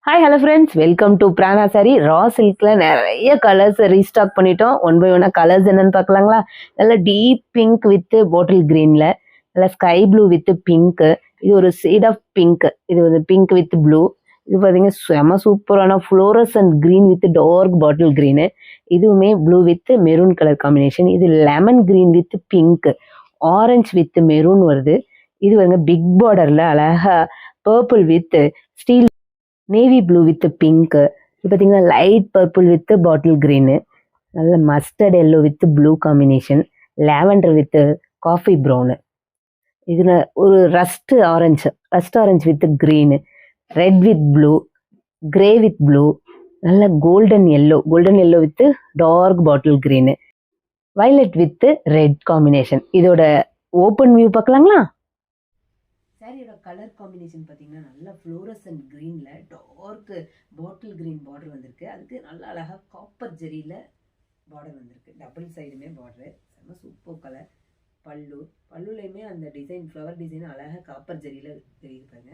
Hi hello friends, welcome to Prana Sari. Raw சில்க்ல நிறைய colours restock பண்ணிட்டோம். ஒன் பை ஒன்னா கலர்ஸ் என்னன்னு பார்க்கலாங்களா? நல்ல டீப் பிங்க் வித் பாட்டில் கிரீன்ல, நல்ல ஸ்கை ப்ளூ வித் பிங்க். இது ஒரு ஷேட் ஆஃப் பிங்க். இது வந்து பிங்க் வித் ப்ளூ. இது பார்த்தீங்கன்னா செம சூப்பரான fluorescent green with dark bottle green. இதுவுமே blue with maroon colour combination. இது lemon green with pink, orange with maroon வருது. இது வந்து பிக் பார்டர்ல அழகா purple with steel navy blue with pink. இது பார்த்தீங்கன்னா light purple with bottle green, நல்ல mustard yellow with blue combination, lavender with coffee brown. இதுல ஒரு rust orange with green, red with blue, grey with blue, நல்ல golden yellow with dark bottle green, violet with red combination. இதோட open view பார்க்கலாங்களா? சாரியோட colour combination பார்த்தீங்கன்னா நல்லா fluorescent க்ரீனில் dark bottle green border வந்திருக்கு. அதுக்கு நல்லா அழகாக காப்பர் ஜெரியில் பார்டர் வந்திருக்கு. டபுள் சைடுமே பார்டரு செம்ம சூப்பர் கலர். பல்லுலையுமே அந்த டிசைன் ஃப்ளவர் டிசைன் அழகாக காப்பர் ஜெரியில் தெரியுது பாருங்க.